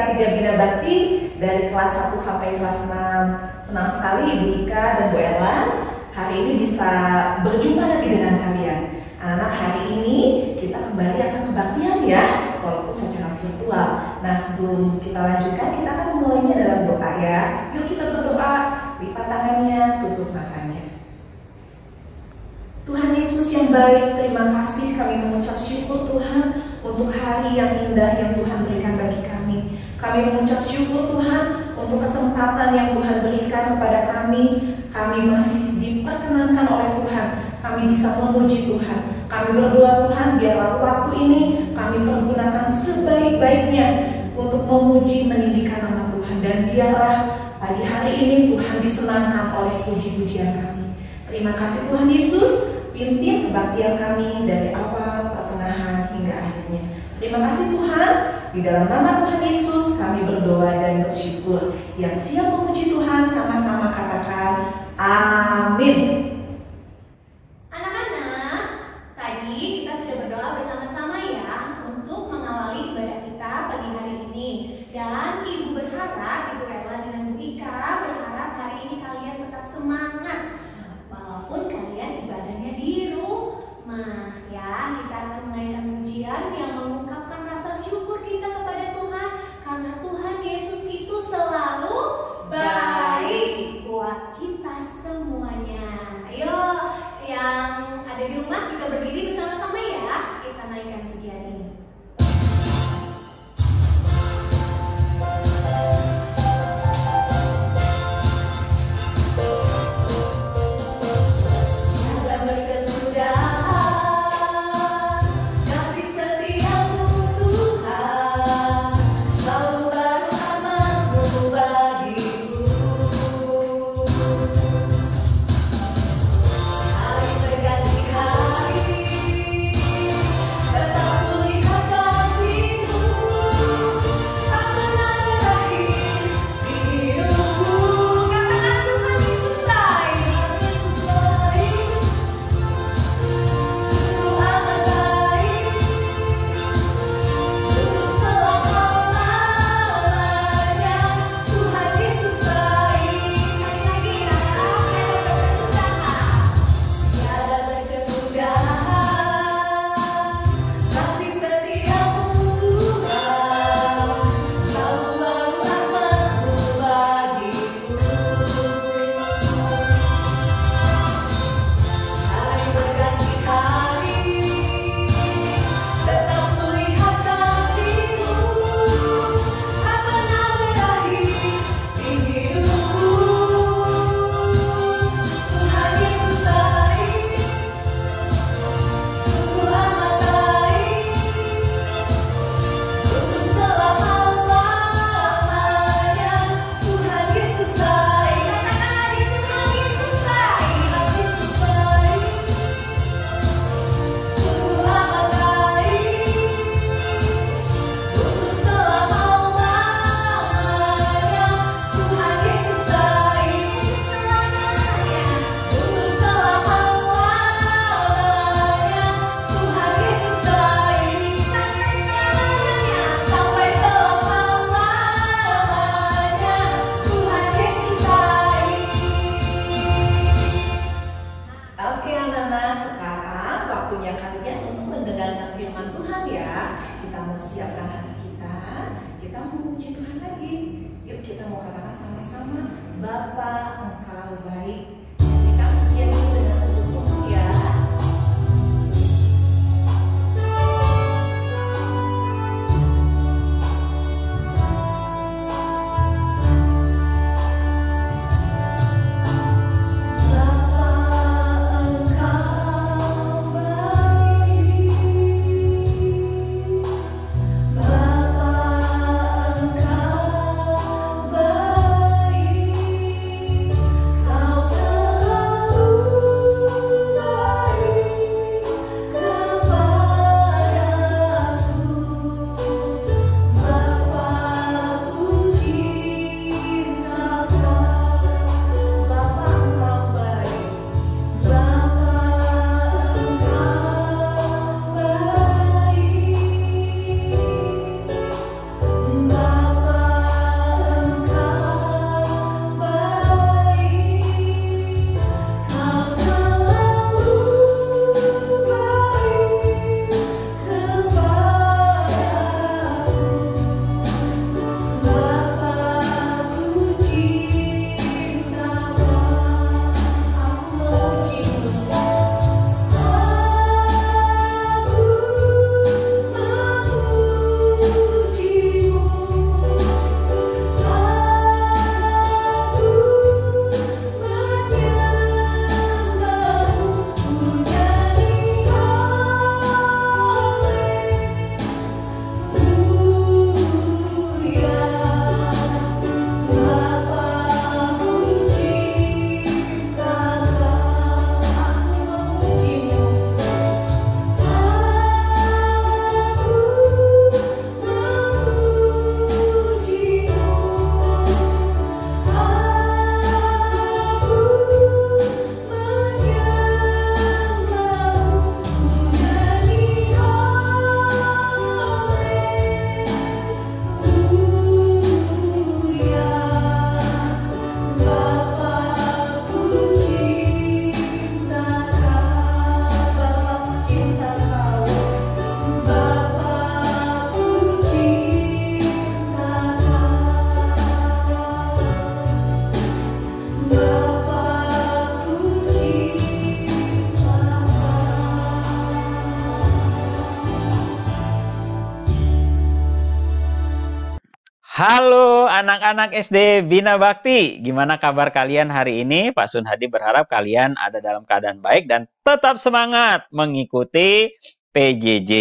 kita 3 Bina Bakti dari kelas 1 sampai kelas 6. Senang sekali Ibu Ika dan Bu Erlan hari ini bisa berjumpa lagi dengan kalian. Anak, hari ini kita kembali akan kebaktian ya, walaupun secara virtual. Nah, sebelum kita lanjutkan, kita akan memulainya dalam doa ya. Yuk kita berdoa, lipat tangannya, tutup matanya. Tuhan Yesus yang baik, terima kasih kami mengucap syukur Tuhan untuk hari yang indah yang Tuhan berikan bagi kami. Kami mengucap syukur Tuhan untuk kesempatan yang Tuhan berikan kepada kami. Kami masih diperkenankan oleh Tuhan. Kami bisa memuji Tuhan. Kami berdoa Tuhan, biarlah waktu ini kami pergunakan sebaik-baiknya untuk memuji meninggikan nama Tuhan. Dan biarlah pagi hari ini Tuhan disenangkan oleh puji-pujian kami. Terima kasih Tuhan Yesus, pimpin kebaktian kami dari awal, pertengahan, hingga akhirnya. Terima kasih Tuhan, di dalam nama Tuhan Yesus kami berdoa dan bersyukur. Yang siap memuji Tuhan sama-sama katakan amin. Anak-anak, tadi kita sudah berdoa bersama-sama ya untuk mengawali ibadah kita pagi hari ini. Dan Ibu berharap, Ibu Erlan dengan Bu Ika berharap hari ini kalian tetap semangat walaupun kalian ibadahnya di rumah ya. Kita akan menaikkan pujian yang mengungkapkan rasa syukur kita kepada Tuhan karena Tuhan Yesus itu selalu baik buat kita semuanya. Ayo yang ada di rumah kita berdiri bersama-sama ya. Kita naikkan pujian ini. Kau Halo anak-anak SD Bina Bakti, gimana kabar kalian hari ini? Pak Sun Hadi berharap kalian ada dalam keadaan baik dan tetap semangat mengikuti PJJ.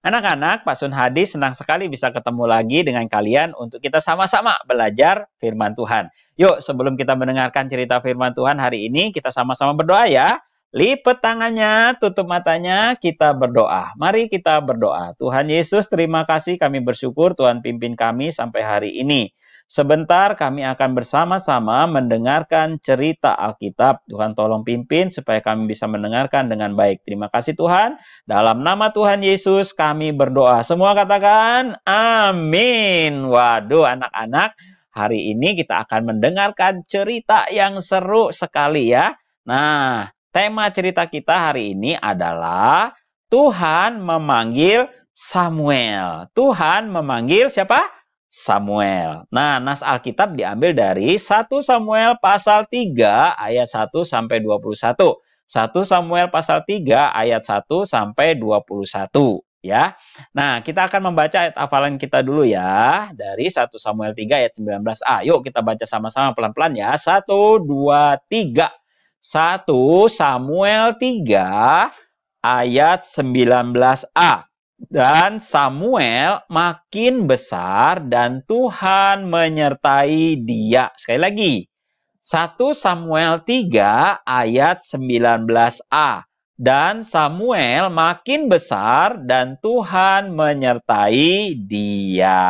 Anak-anak, Pak Sun Hadi senang sekali bisa ketemu lagi dengan kalian untuk kita sama-sama belajar firman Tuhan. Yuk, sebelum kita mendengarkan cerita firman Tuhan hari ini, kita sama-sama berdoa ya. Lipat tangannya, tutup matanya, kita berdoa. Mari kita berdoa. Tuhan Yesus, terima kasih, kami bersyukur Tuhan pimpin kami sampai hari ini. Sebentar kami akan bersama-sama mendengarkan cerita Alkitab. Tuhan tolong pimpin supaya kami bisa mendengarkan dengan baik. Terima kasih Tuhan. Dalam nama Tuhan Yesus kami berdoa. Semua katakan amin. Waduh anak-anak, hari ini kita akan mendengarkan cerita yang seru sekali ya. Nah, tema cerita kita hari ini adalah Tuhan memanggil Samuel. Tuhan memanggil siapa? Samuel. Nah, nas Alkitab diambil dari 1 Samuel pasal 3 ayat 1 sampai 21. 1 Samuel pasal 3 ayat 1 sampai 21 ya. Nah, kita akan membaca ayat hafalan kita dulu ya dari 1 Samuel 3 ayat 19a. Yuk kita baca sama-sama pelan-pelan ya. 1 2 3. 1 Samuel 3 ayat 19a. Dan Samuel makin besar dan Tuhan menyertai dia. Sekali lagi. 1 Samuel 3 ayat 19a. Dan Samuel makin besar dan Tuhan menyertai dia.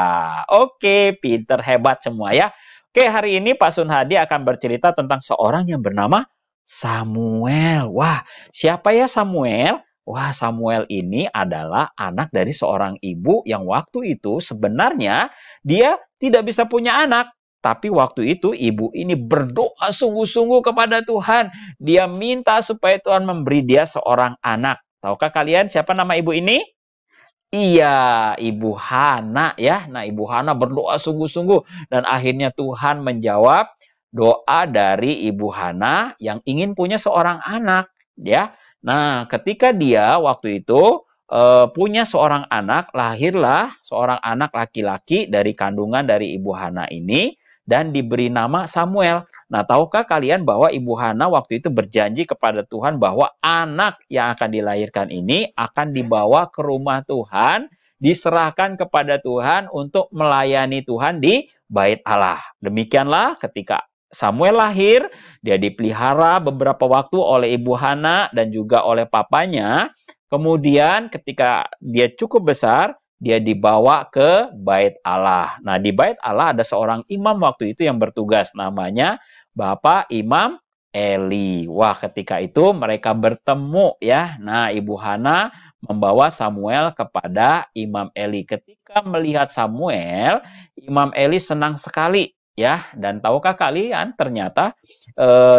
Oke, pinter hebat semua ya. Oke, hari ini Pak Sun Hadi akan bercerita tentang seorang yang bernama Samuel. Wah, siapa ya Samuel? Wah, Samuel ini adalah anak dari seorang ibu yang waktu itu sebenarnya dia tidak bisa punya anak. Tapi waktu itu ibu ini berdoa sungguh-sungguh kepada Tuhan. Dia minta supaya Tuhan memberi dia seorang anak. Tahukah kalian siapa nama ibu ini? Iya, Ibu Hana ya. Nah, Ibu Hana berdoa sungguh-sungguh. Dan akhirnya Tuhan menjawab doa dari Ibu Hana yang ingin punya seorang anak ya. Nah, ketika dia waktu itu punya seorang anak, lahirlah seorang anak laki-laki dari kandungan dari Ibu Hana ini dan diberi nama Samuel. Nah, tahukah kalian bahwa Ibu Hana waktu itu berjanji kepada Tuhan bahwa anak yang akan dilahirkan ini akan dibawa ke rumah Tuhan, diserahkan kepada Tuhan untuk melayani Tuhan di Bait Allah. Demikianlah ketika Samuel lahir, dia dipelihara beberapa waktu oleh Ibu Hana dan juga oleh papanya. Kemudian ketika dia cukup besar, dia dibawa ke Bait Allah. Nah, di Bait Allah ada seorang imam waktu itu yang bertugas, namanya Bapak Imam Eli. Wah, ketika itu mereka bertemu ya. Nah, Ibu Hana membawa Samuel kepada Imam Eli. Ketika melihat Samuel, Imam Eli senang sekali. Ya, dan tahukah kalian ternyata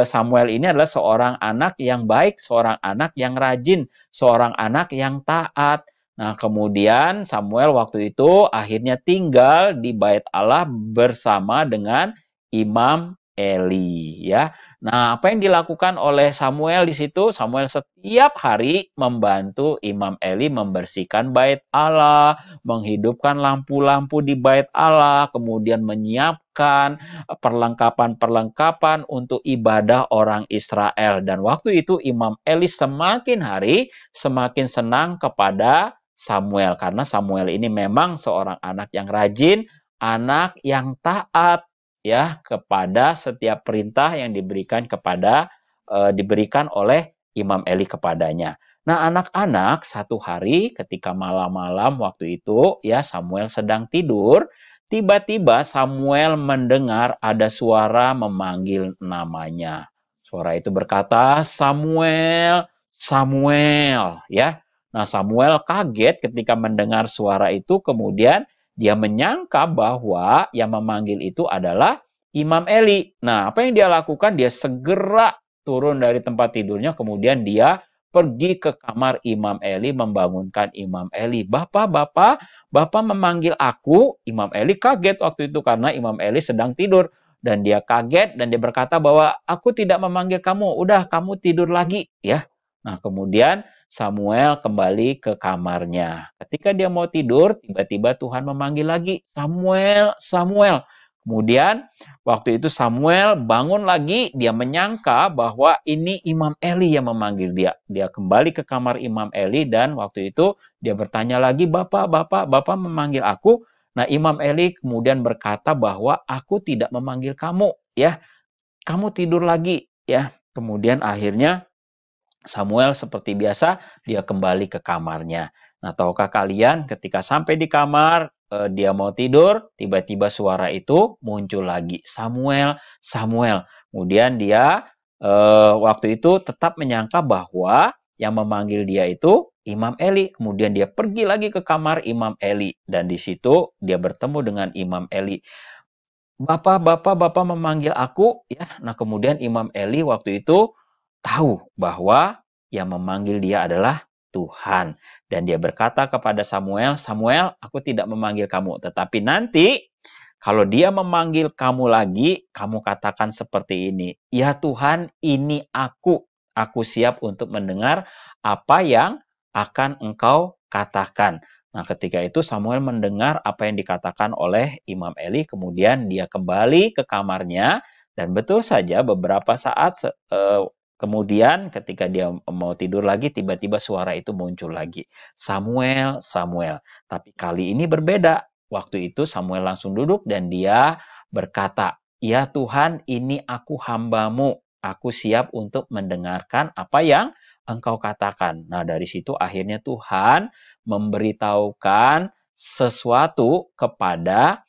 Samuel ini adalah seorang anak yang baik, seorang anak yang rajin, seorang anak yang taat. Nah, kemudian Samuel waktu itu akhirnya tinggal di Bait Allah bersama dengan Imam Eli, ya. Nah, apa yang dilakukan oleh Samuel di situ? Samuel setiap hari membantu Imam Eli membersihkan Bait Allah, menghidupkan lampu-lampu di Bait Allah, kemudian menyiapkan perlengkapan-perlengkapan untuk ibadah orang Israel. Dan waktu itu Imam Eli semakin hari semakin senang kepada Samuel karena Samuel ini memang seorang anak yang rajin, anak yang taat ya kepada setiap perintah yang diberikan oleh Imam Eli kepadanya. Nah, anak-anak satu hari ketika malam-malam waktu itu ya Samuel sedang tidur, tiba-tiba Samuel mendengar ada suara memanggil namanya. Suara itu berkata, "Samuel, Samuel," ya. Nah, Samuel kaget ketika mendengar suara itu, kemudian dia menyangka bahwa yang memanggil itu adalah Imam Eli. Nah, apa yang dia lakukan? Dia segera turun dari tempat tidurnya, kemudian dia pergi ke kamar Imam Eli, membangunkan Imam Eli. Bapak memanggil aku." Imam Eli kaget waktu itu karena Imam Eli sedang tidur. Dan dia kaget dan dia berkata bahwa aku tidak memanggil kamu, udah kamu tidur lagi. Ya. Nah, kemudian Samuel kembali ke kamarnya. Ketika dia mau tidur, tiba-tiba Tuhan memanggil lagi, Samuel, Samuel. Kemudian waktu itu Samuel bangun lagi, dia menyangka bahwa ini Imam Eli yang memanggil dia. Dia kembali ke kamar Imam Eli dan waktu itu dia bertanya lagi, Bapak memanggil aku. Nah, Imam Eli kemudian berkata bahwa aku tidak memanggil kamu, ya. Kamu tidur lagi, ya. Kemudian akhirnya Samuel seperti biasa, dia kembali ke kamarnya. Nah, tahukah kalian ketika sampai di kamar, dia mau tidur, tiba-tiba suara itu muncul lagi. Samuel, Samuel. Kemudian dia waktu itu tetap menyangka bahwa yang memanggil dia itu Imam Eli. Kemudian dia pergi lagi ke kamar Imam Eli. Dan di situ dia bertemu dengan Imam Eli. Bapak memanggil aku, ya. Nah, kemudian Imam Eli waktu itu tahu bahwa yang memanggil dia adalah Tuhan. Dan dia berkata kepada Samuel, Samuel, aku tidak memanggil kamu. Tetapi nanti, kalau dia memanggil kamu lagi, kamu katakan seperti ini. Ya Tuhan, ini aku. Aku siap untuk mendengar apa yang akan engkau katakan. Nah, ketika itu Samuel mendengar apa yang dikatakan oleh Imam Eli, kemudian dia kembali ke kamarnya, dan betul saja beberapa saat kemudian ketika dia mau tidur lagi, tiba-tiba suara itu muncul lagi. Samuel, Samuel. Tapi kali ini berbeda. Waktu itu Samuel langsung duduk dan dia berkata, ya Tuhan, ini aku hamba-Mu. Aku siap untuk mendengarkan apa yang engkau katakan. Nah, dari situ akhirnya Tuhan memberitahukan sesuatu kepada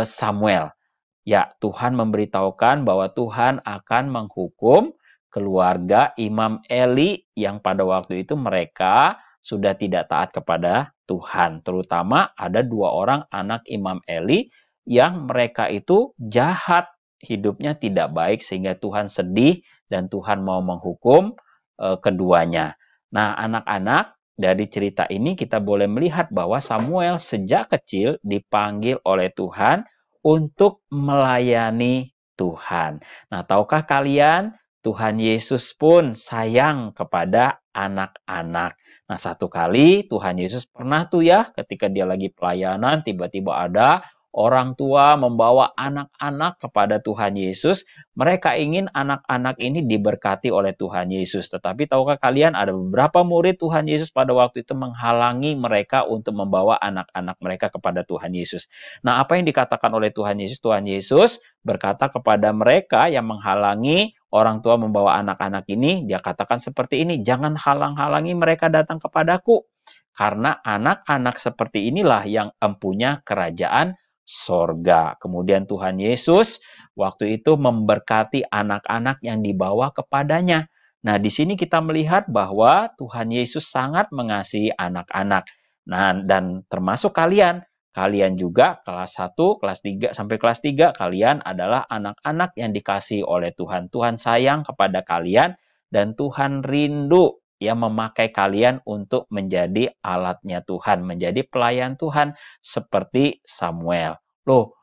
Samuel. Ya, Tuhan memberitahukan bahwa Tuhan akan menghukum keluarga Imam Eli yang pada waktu itu mereka sudah tidak taat kepada Tuhan. Terutama ada 2 orang anak Imam Eli yang mereka itu jahat, hidupnya tidak baik sehingga Tuhan sedih dan Tuhan mau menghukum keduanya. Nah, anak-anak, dari cerita ini kita boleh melihat bahwa Samuel sejak kecil dipanggil oleh Tuhan untuk melayani Tuhan. Nah, tahukah kalian, Tuhan Yesus pun sayang kepada anak-anak. Nah, satu kali Tuhan Yesus pernah tuh ya, ketika dia lagi pelayanan, tiba-tiba ada orang tua membawa anak-anak kepada Tuhan Yesus. Mereka ingin anak-anak ini diberkati oleh Tuhan Yesus. Tetapi tahukah kalian ada beberapa murid Tuhan Yesus pada waktu itu menghalangi mereka untuk membawa anak-anak mereka kepada Tuhan Yesus. Nah, apa yang dikatakan oleh Tuhan Yesus? Tuhan Yesus berkata kepada mereka yang menghalangi orang tua membawa anak-anak ini, dia katakan seperti ini, jangan halang-halangi mereka datang kepadaku. Karena anak-anak seperti inilah yang empunya kerajaan sorga. Kemudian Tuhan Yesus waktu itu memberkati anak-anak yang dibawa kepadanya. Nah, di sini kita melihat bahwa Tuhan Yesus sangat mengasihi anak-anak. Nah, dan termasuk kalian. Kalian juga kelas 1, kelas 3, sampai kelas 3, kalian adalah anak-anak yang dikasihi oleh Tuhan. Tuhan sayang kepada kalian dan Tuhan rindu yang memakai kalian untuk menjadi alatnya Tuhan, menjadi pelayan Tuhan seperti Samuel. Loh,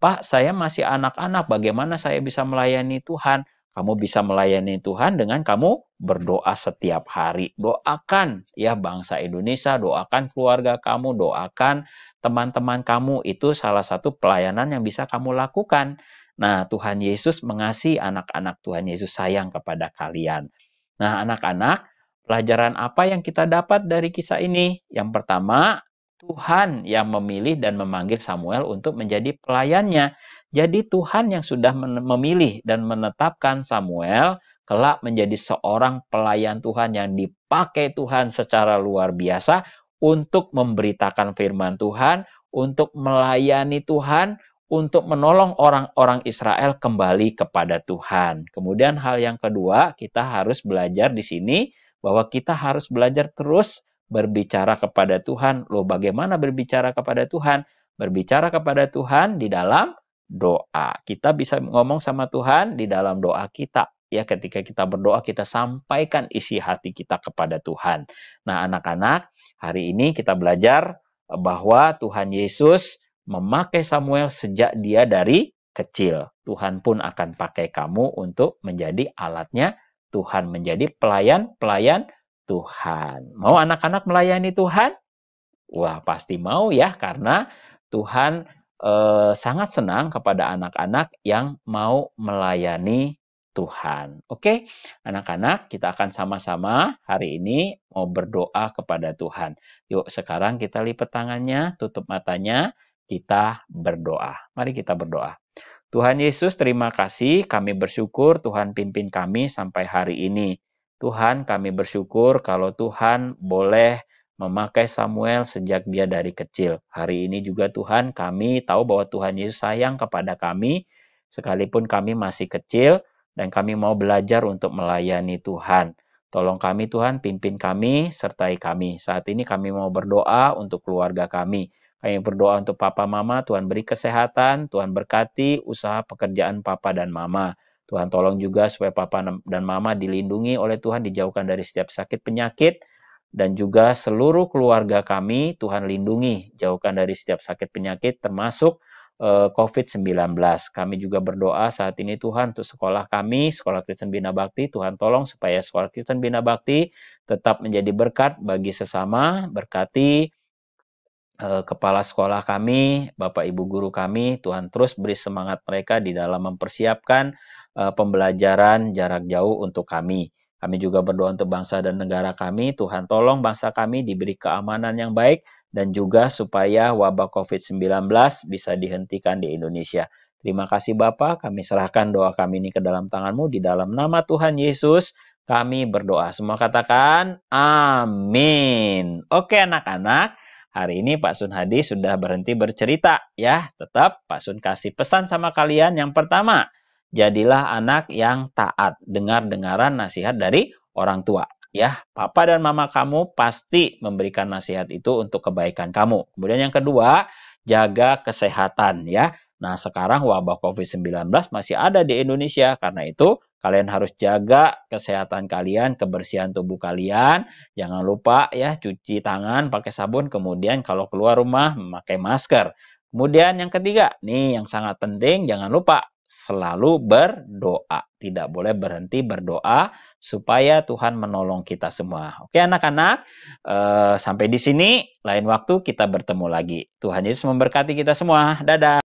Pak, saya masih anak-anak, bagaimana saya bisa melayani Tuhan? Kamu bisa melayani Tuhan dengan kamu berdoa setiap hari. Doakan ya bangsa Indonesia, doakan keluarga kamu, doakan teman-teman kamu. Itu salah satu pelayanan yang bisa kamu lakukan. Nah, Tuhan Yesus mengasihi anak-anak, Tuhan Yesus sayang kepada kalian. Nah, anak-anak, pelajaran apa yang kita dapat dari kisah ini? Yang pertama, Tuhan yang memilih dan memanggil Samuel untuk menjadi pelayannya. Jadi Tuhan yang sudah memilih dan menetapkan Samuel kelak menjadi seorang pelayan Tuhan yang dipakai Tuhan secara luar biasa untuk memberitakan firman Tuhan, untuk melayani Tuhan, untuk menolong orang-orang Israel kembali kepada Tuhan. Kemudian hal yang kedua, kita harus belajar di sini bahwa kita harus belajar terus berbicara kepada Tuhan. Loh, bagaimana berbicara kepada Tuhan? Berbicara kepada Tuhan di dalam doa. Kita bisa ngomong sama Tuhan di dalam doa kita. Ya, ketika kita berdoa, kita sampaikan isi hati kita kepada Tuhan. Nah, anak-anak, hari ini kita belajar bahwa Tuhan Yesus memakai Samuel sejak dia dari kecil. Tuhan pun akan pakai kamu untuk menjadi alatnya Tuhan, menjadi pelayan-pelayan Tuhan. Mau anak-anak melayani Tuhan? Wah, pasti mau ya, karena Tuhan sangat senang kepada anak-anak yang mau melayani Tuhan. Oke, anak-anak, kita akan sama-sama hari ini mau berdoa kepada Tuhan. Yuk, sekarang kita lipat tangannya, tutup matanya, kita berdoa. Mari kita berdoa. Tuhan Yesus, terima kasih. Kami bersyukur Tuhan pimpin kami sampai hari ini. Tuhan, kami bersyukur kalau Tuhan boleh memakai Samuel sejak dia dari kecil. Hari ini juga Tuhan, kami tahu bahwa Tuhan Yesus sayang kepada kami, sekalipun kami masih kecil, dan kami mau belajar untuk melayani Tuhan. Tolong kami Tuhan, pimpin kami, sertai kami. Saat ini kami mau berdoa untuk keluarga kami. Kami berdoa untuk papa mama, Tuhan beri kesehatan, Tuhan berkati usaha pekerjaan papa dan mama. Tuhan tolong juga supaya papa dan mama dilindungi oleh Tuhan, dijauhkan dari setiap sakit penyakit, dan juga seluruh keluarga kami, Tuhan lindungi, jauhkan dari setiap sakit penyakit, termasuk COVID-19. Kami juga berdoa saat ini Tuhan untuk sekolah kami, Sekolah Kristen Bina Bakti. Tuhan tolong supaya Sekolah Kristen Bina Bakti tetap menjadi berkat bagi sesama, berkati kepala sekolah kami, Bapak Ibu guru kami. Tuhan terus beri semangat mereka di dalam mempersiapkan pembelajaran jarak jauh untuk kami. Kami juga berdoa untuk bangsa dan negara kami. Tuhan tolong bangsa kami diberi keamanan yang baik dan juga supaya wabah COVID-19 bisa dihentikan di Indonesia. Terima kasih Bapa, kami serahkan doa kami ini ke dalam tangan-Mu. Di dalam nama Tuhan Yesus kami berdoa. Semua katakan amin. Oke anak-anak, hari ini Pak Sun Hadi sudah berhenti bercerita ya. Tetap Pak Sun kasih pesan sama kalian. Yang pertama, jadilah anak yang taat, dengar-dengaran nasihat dari orang tua. Ya, papa dan mama kamu pasti memberikan nasihat itu untuk kebaikan kamu. Kemudian yang kedua, jaga kesehatan ya. Nah, sekarang wabah COVID-19 masih ada di Indonesia. Karena itu, kalian harus jaga kesehatan kalian, kebersihan tubuh kalian. Jangan lupa ya, cuci tangan pakai sabun. Kemudian kalau keluar rumah, memakai masker. Kemudian yang ketiga, nih yang sangat penting, jangan lupa selalu berdoa. Tidak boleh berhenti berdoa supaya Tuhan menolong kita semua. Oke anak-anak, sampai di sini. Lain waktu kita bertemu lagi. Tuhan Yesus memberkati kita semua. Dadah.